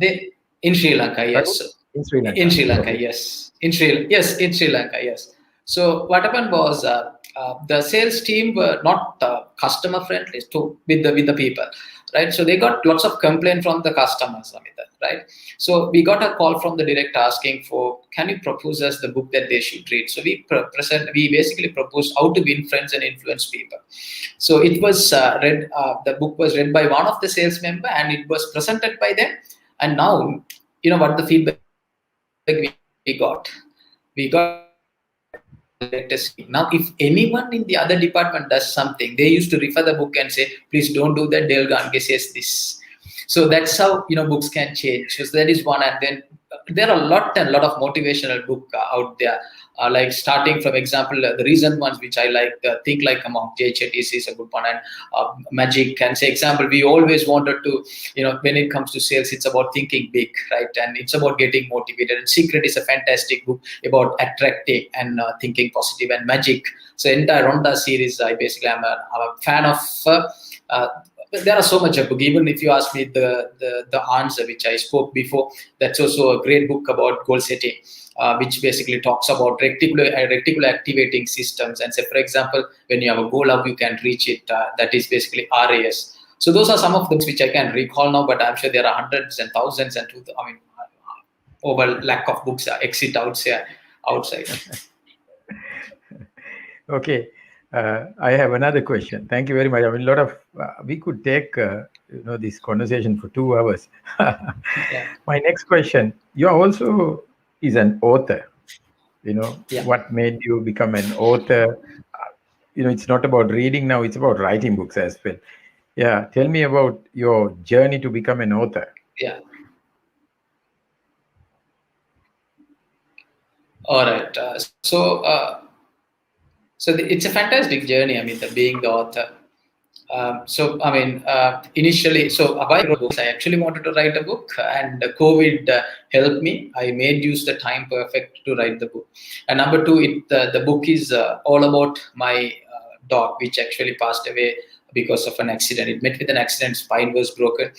In Sri Lanka, yes. In Sri Lanka. In Sri Lanka, yes. In Sri Lanka, yes. So what happened was the sales team were not customer friendly with the people, right? So they got lots of complaint from the customers, Amita, right? So we got a call from the director asking for, can you propose us the book that they should read? So we basically proposed How to Win Friends and Influence People. So it was read. The book was read by one of the sales member, and it was presented by them. And now, what the feedback we got? We got 100% latest thing. Now, if anyone in the other department does something, they used to refer the book and say, please don't do that, they'll go and guess this. So that's how books can change. So that is one. And then there are a lot of motivational book out there. Like starting from example, the recent ones which I like, Think Like a Monk, Jay Chetty's is a good one, and Magic can say example. We always wanted to, when it comes to sales, it's about thinking big, right? And it's about getting motivated. And Secret is a fantastic book about attracting and thinking positive. And Magic, so entire Ronda series, I'm a fan of. There are so much of book. Even if you ask me the answer which I spoke before, that's also a great book about goal setting, which basically talks about reticular activating systems. And say, for example, when you have a goal, how you can reach it. That is basically RAS. So those are some of the books which I can recall now, but I'm sure there are hundreds and thousands and over lack of books exit outside. Okay. I have another question. Thank you very much. A lot of we could take this conversation for 2 hours. Yeah. My next question: you are also is an author. Yeah. What made you become an author? It's not about reading now; it's about writing books as well. Yeah, tell me about your journey to become an author. Yeah. All right. It's a fantastic journey. Being the author. Initially, why I wrote books, I actually wanted to write a book, and COVID helped me. I made use the time perfect to write the book. And number two, the book is all about my dog, which actually passed away because of an accident. It met with an accident, spine was broken.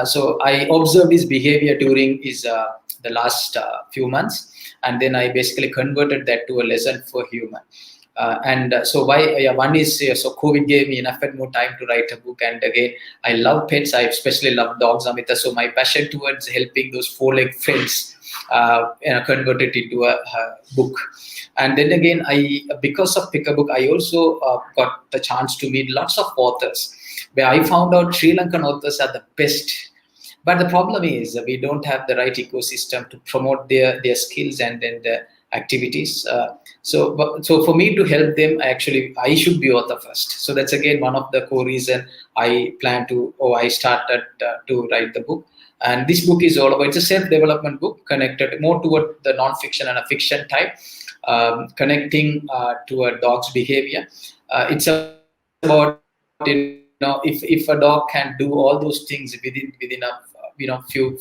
So I observed his behavior during his the last few months, and then I basically converted that to a lesson for human. One is so COVID gave me enough and more time to write a book. And again, I love pets. I especially love dogs, Amita. So my passion towards helping those four-leg friends, converted into a book. And then again, because of Pick a Book, I also got the chance to meet lots of authors, where I found out Sri Lankan authors are the best. But the problem is we don't have the right ecosystem to promote their skills and then the activities. So for me to help them, I should be author first. So that's again one of the core reason I started to write the book. And this book is all about, it's a self-development book connected more toward the non-fiction and a fiction type, connecting to a dog's behavior. It's about, if a dog can do all those things within a few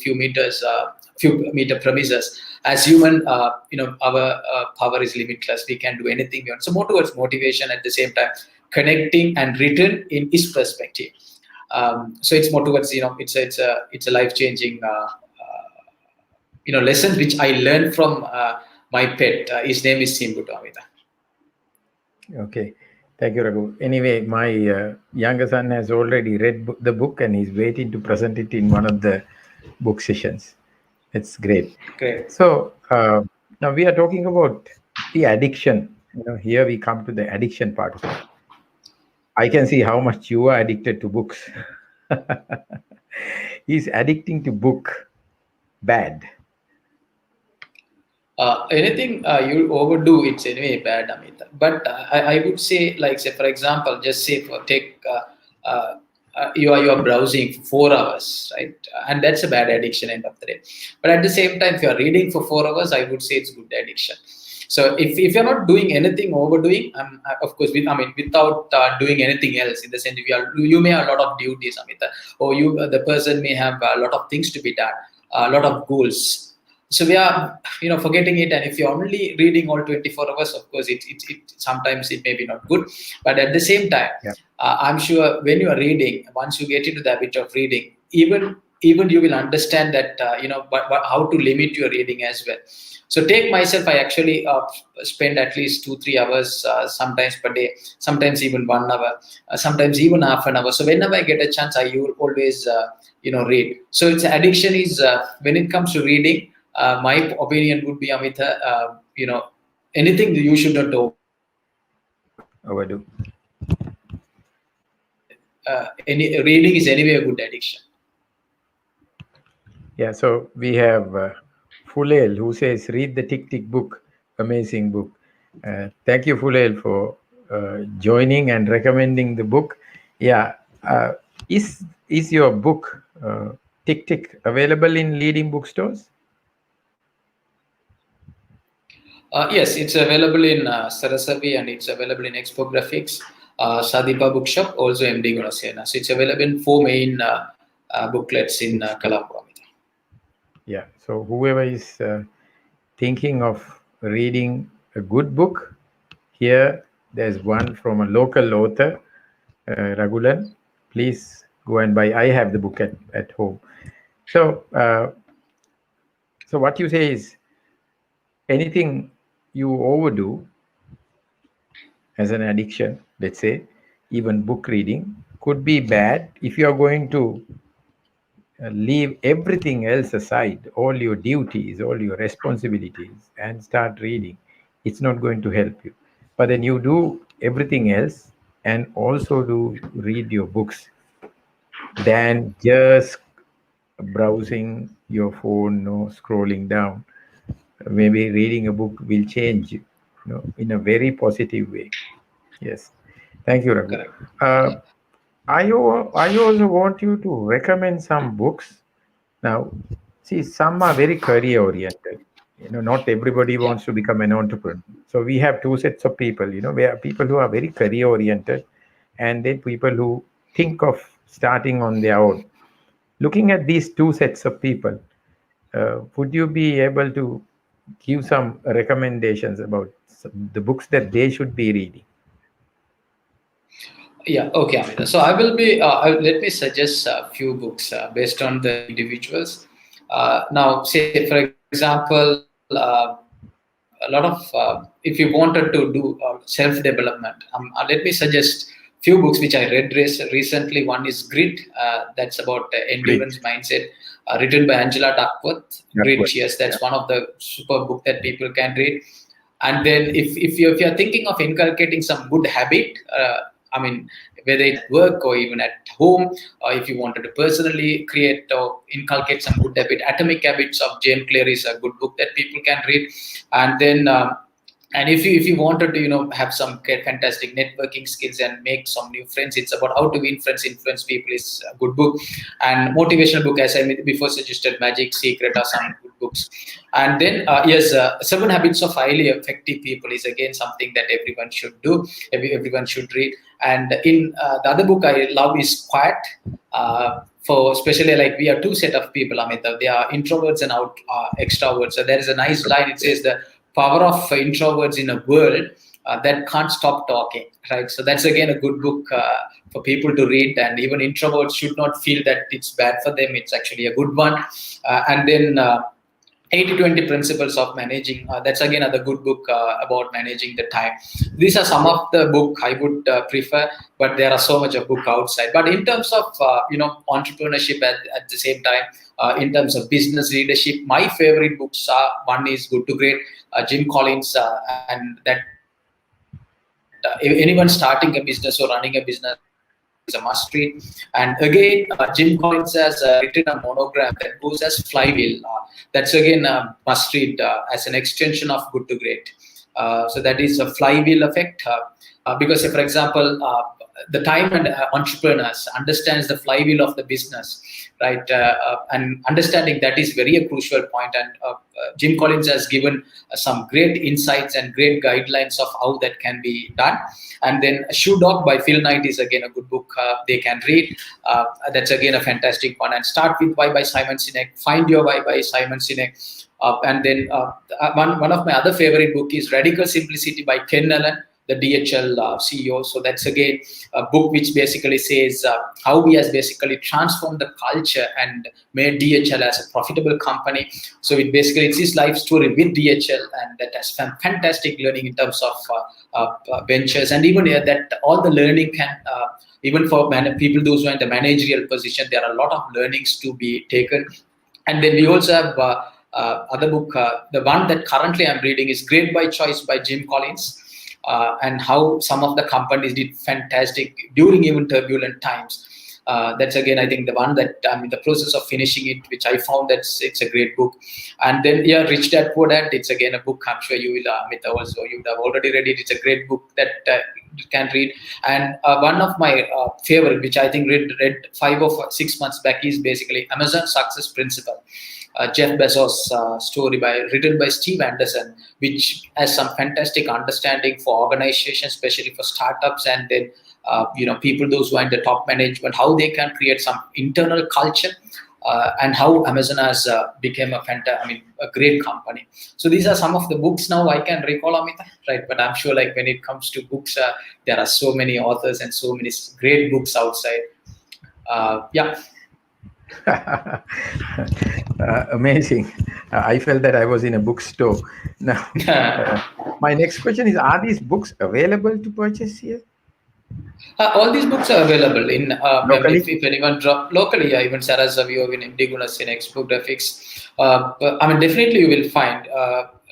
meter premises, as human, our power is limitless. We can do anything we want. So more towards motivation, at the same time connecting and written in his perspective. So it's more towards, it's a life changing lessons which I learned from my pet. His name is Simbuto, Amita. Okay. Thank you, Raghu. Anyway, my younger son has already read the book and he's waiting to present it in one of the book sessions. It's great. Great. So now we are talking about the addiction. Here we come to the addiction part of it. I can see how much you are addicted to books. Is addicting to book bad? Anything you overdo, it's anyway bad, Amita. But I would say, like, say for example, just say you are browsing for 4 hours, right? And that's a bad addiction end of the day. But at the same time, if you are reading for 4 hours, I would say it's good addiction. So if you're not doing anything overdoing, of course, without doing anything else, in the sense, you may have a lot of duties, Amita, or the person may have a lot of things to be done, a lot of goals. So we are, forgetting it. And if you're only reading all 24 hours, of course, it sometimes it may be not good. But at the same time, yeah. I'm sure when you are reading, once you get into the habit of reading, even you will understand that, how to limit your reading as well. So take myself, I actually spend at least 2-3 hours, sometimes per day, sometimes even 1 hour, sometimes even half an hour. So whenever I get a chance, I always, read. So it's addiction is, when it comes to reading, my opinion would be, Amita, anything you should not overdo. Any reading is anyway a good addiction. Yeah, so we have Fulel who says, read the Tick Tick book, amazing book. Thank you, Fulel, for joining and recommending the book. Yeah, is your book Tick Tick available in leading bookstores? Yes, it's available in Sarasavi and it's available in Expo Graphics, Sadipa Bookshop, also MD Gunasena. So it's available in 4 main booklets in Colombo. Yeah, so whoever is thinking of reading a good book, here there's one from a local author, Ragulan. Please go and buy. I have the book at home. So, so what you say is anything you overdo as an addiction, let's say, even book reading, could be bad if you are going to leave everything else aside, all your duties, all your responsibilities, and start reading. It's not going to help you. But then you do everything else and also do read your books, than just browsing your phone or scrolling down. Maybe reading a book will change you, in a very positive way. Yes. Thank you, Raghu. Correct. Uh, I also want you to recommend some books. Now, see, some are very career oriented. Not everybody Yeah. wants to become an entrepreneur. So we have two sets of people. We have people who are very career oriented, and then people who think of starting on their own. Looking at these two sets of people, would you be able to give some recommendations about the books that they should be reading? Yeah, okay, Amita. So I will be, let me suggest a few books based on the individuals. Now, say, for example, a lot of, if you wanted to do self-development, let me suggest few books which I read recently. One is Grit, that's about endurance Great. mindset, written by Angela Duckworth. That's Grit, what. yes, that's Yeah. one of the super book that people can read. And then if you're thinking of inculcating some good habit, I mean, whether it's at work or even at home, or if you wanted to personally create or inculcate some good habit, Atomic Habits of James Clear is a good book that people can read. And then and if you wanted to have some fantastic networking skills and make some new friends, it's about how to influence people is a good book. And motivational book, as I before suggested, Magic Secret, are some good books. And then yes, Seven Habits of Highly Effective People is again something that everyone should do, everyone should read. And in the other book I love is Quiet, for especially like we are two set of people, Amita. They are introverts and extroverts. So there is a nice line. It says the power of introverts in a world that can't stop talking, right? So that's again a good book for people to read, and even introverts should not feel that it's bad for them. It's actually a good one. And then 80-20 principles of managing, that's again another good book about managing the time. These are some of the book I would prefer, but there are so much of book outside. But in terms of entrepreneurship at the same time, in terms of business leadership, my favorite books are, one is Good to Great, Jim Collins, and that anyone starting a business or running a business, is a must read. And again, Jim Collins has written a monogram that goes as Flywheel. That's again a must read as an extension of Good to Great. So that is a flywheel effect. Because, say, for example, the time and entrepreneurs understands the flywheel of the business, right? And understanding that is very a crucial point. And Jim Collins has given some great insights and great guidelines of how that can be done. And then Shoe Dog by Phil Knight is again a good book they can read. That's again a fantastic one. And Start With Why by Simon Sinek, Find Your Why by Simon Sinek. And then one of my other favorite book is Radical Simplicity by Ken Allen, the DHL CEO. So that's again a book which basically says how he has basically transformed the culture and made DHL as a profitable company. So it's his life story with DHL, and that has fantastic learning in terms of ventures, and even that all the learning can. Even for people those who are in the managerial position, there are a lot of learnings to be taken. And then we also have other book. The one that currently I'm reading is Great by Choice by Jim Collins, and how some of the companies did fantastic during even turbulent times. That's again, I think, the one that I'm in the process of finishing it, which I found that it's a great book. And then yeah, Rich Dad Poor Dad. It's again a book I'm sure you will, Amita, also you would have already read it. It's a great book that you can read. And one of my favorite, which I think read 5 or 6 months back, is basically Amazon Success Principle. Jeff Bezos' story written by Steve Anderson, which has some fantastic understanding for organizations, especially for startups, and then people those who are in the top management, how they can create some internal culture, and how Amazon has become a great company. So these are some of the books now I can recall, Amita, right? But I'm sure, like, when it comes to books, there are so many authors and so many great books outside. Yeah. Amazing. I felt that I was in a bookstore. Now, my next question is: are these books available to purchase here? All these books are available in Locally? if anyone drop locally, even Sarah Savio, even MD Guna's book graphics. But, definitely you will find.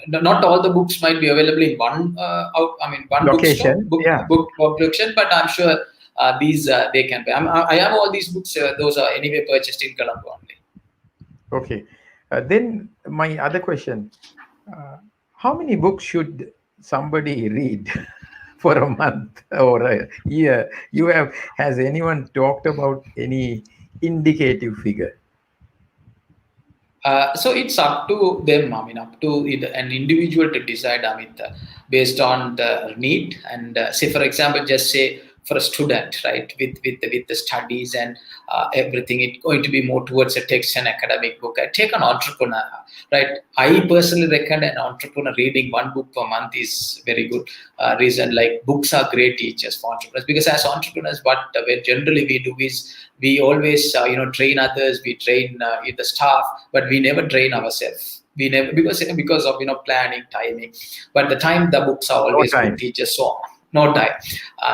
Not all the books might be available in one bookstore, Location, yeah. book collection, but I'm sure these they can be. I have all these books. Those are anyway purchased in Colombo only. Okay. Then my other question: how many books should somebody read for a month or a year? Has anyone talked about any indicative figure? So it's up to them, up to an individual to decide, Amit, based on the need. And say, for example, just say for a student, right, with the studies and everything, it's going to be more towards a text and academic book. I take an entrepreneur, right? I personally reckon an entrepreneur reading one book per month is very good reason. Like, books are great teachers for entrepreneurs, because as entrepreneurs, what generally we do is we always train others, we train the staff, but we never train ourselves. We never, because of planning, timing. But the time, the books are No always good time. teachers. So no time.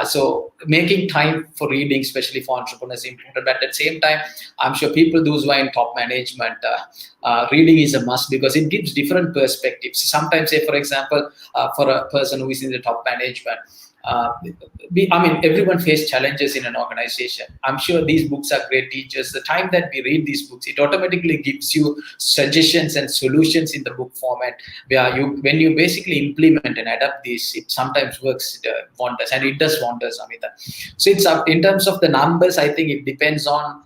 So making time for reading, especially for entrepreneurs, is important. But at the same time, I'm sure people those who are in top management, reading is a must, because it gives different perspectives. Sometimes, say for example, for a person who is in the top management, everyone faces challenges in an organization. I'm sure these books are great teachers. The time that we read these books, it automatically gives you suggestions and solutions in the book format, where when you basically implement and adapt this, it sometimes works wonders, and it does wonders, Amita. So it's up in terms of the numbers. I think it depends on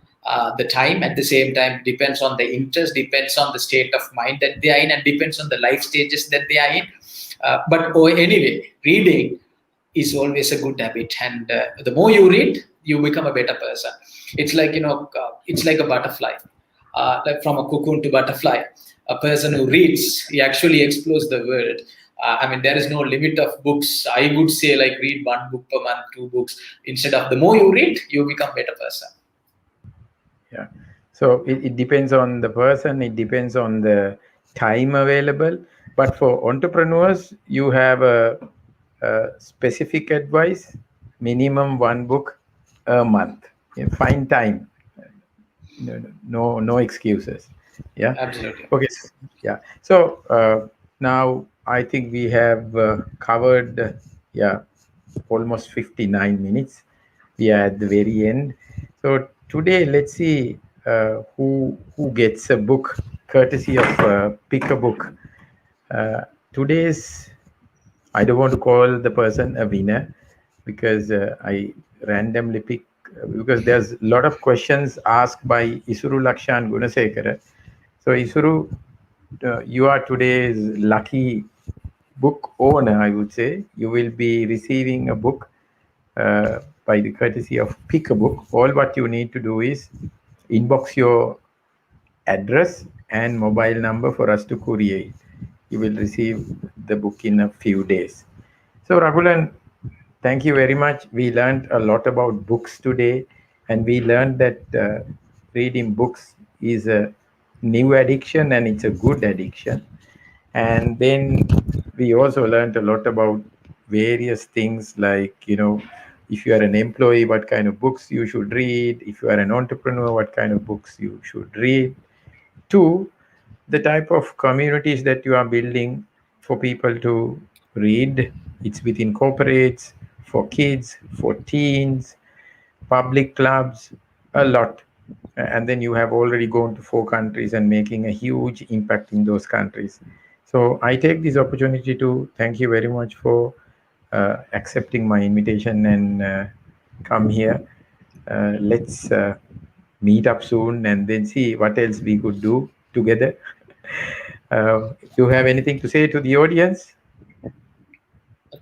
the time. At the same time, depends on the interest, depends on the state of mind that they are in, and depends on the life stages that they are in. Anyway, reading is always a good habit, and the more you read, you become a better person. It's like it's like a butterfly, like from a cocoon to butterfly. A person who reads, he actually explores the world. There is no limit of books. I would say, like, read one book per month, 2 books. Instead of, the more you read, you become a better person. Yeah. So it depends on the person, it depends on the time available. But for entrepreneurs, you have a specific advice: minimum one book a month. Find time. No excuses. Yeah. Absolutely. Okay. Yeah. So now I think we have covered almost 59 minutes. We are at the very end. So today, let's see who gets a book courtesy of Pick a Book. Today's, I don't want to call the person a winner, because I randomly pick, because there's a lot of questions asked by Isuru Lakshan Gunasekara. So Isuru, you are today's lucky book owner, I would say. You will be receiving a book by the courtesy of Pick a Book. All what you need to do is inbox your address and mobile number for us to courier it. You will receive the book in a few days. So Raghulan, thank you very much. We learned a lot about books today, and we learned that reading books is a new addiction, and it's a good addiction. And then we also learned a lot about various things, like, if you are an employee, what kind of books you should read. If you are an entrepreneur, what kind of books you should read. Two, the type of communities that you are building for people to read. It's within corporates, for kids, for teens, public clubs, a lot. And then you have already gone to 4 countries and making a huge impact in those countries. So I take this opportunity to thank you very much for accepting my invitation and come here. Let's meet up soon and then see what else we could do together. Do you have anything to say to the audience?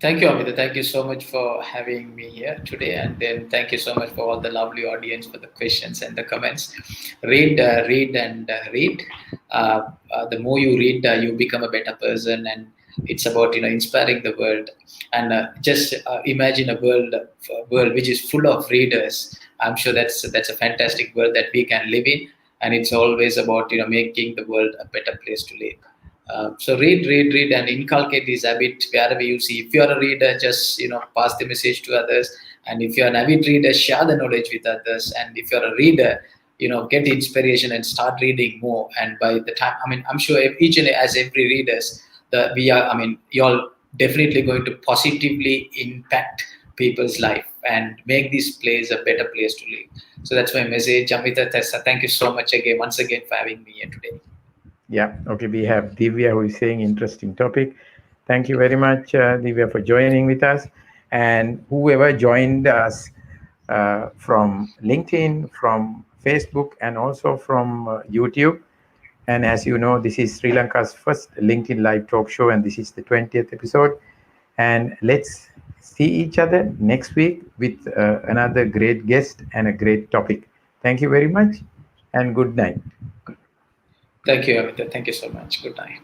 Thank you, Amita. Thank you so much for having me here today, and then thank you so much for all the lovely audience for the questions and the comments. Read, and read. The more you read, you become a better person, and it's about inspiring the world. And just imagine a world which is full of readers. I'm sure that's a fantastic world that we can live in, and it's always about making the world a better place to live. So read, and inculcate this habit wherever you see. If you're a reader, just pass the message to others. And if you're an avid reader, share the knowledge with others. And if you're a reader, get inspiration and start reading more. And by the time, I mean, I'm sure each and as every readers, you're definitely going to positively impact people's life and make this place a better place to live. So that's my message. Amita, Tessa, thank you so much again, once again, for having me here today. Yeah, okay. We have Divya who is saying interesting topic. Thank you very much, Divya, for joining with us. And whoever joined us from LinkedIn, from Facebook, and also from YouTube. And as you know, this is Sri Lanka's first LinkedIn live talk show, and this is the 20th episode. And let's see each other next week with another great guest and a great topic. Thank you very much, and good night. Thank you, Amita. Thank you so much. Good night.